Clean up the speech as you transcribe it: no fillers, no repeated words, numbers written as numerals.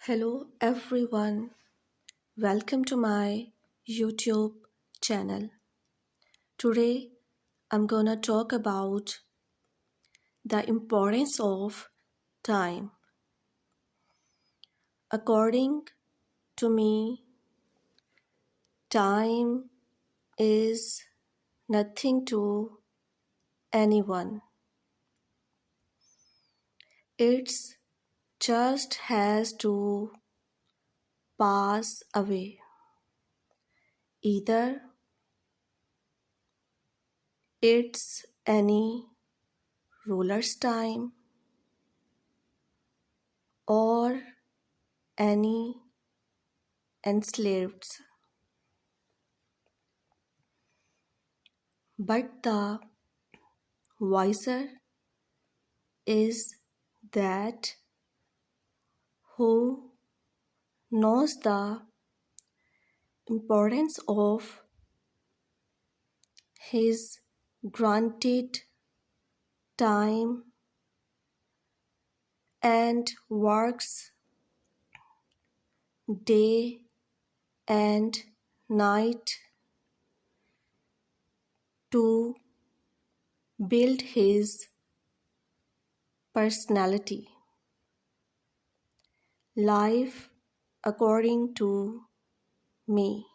Hello everyone, welcome to my YouTube channel. Today I'm gonna talk about the importance of time. According to me, time is nothing to anyone. It's just has to pass away. Either it's any ruler's time or any enslaved. But the wiser is that who knows the importance of his granted time and works day and night to build his personality. Life, according to me,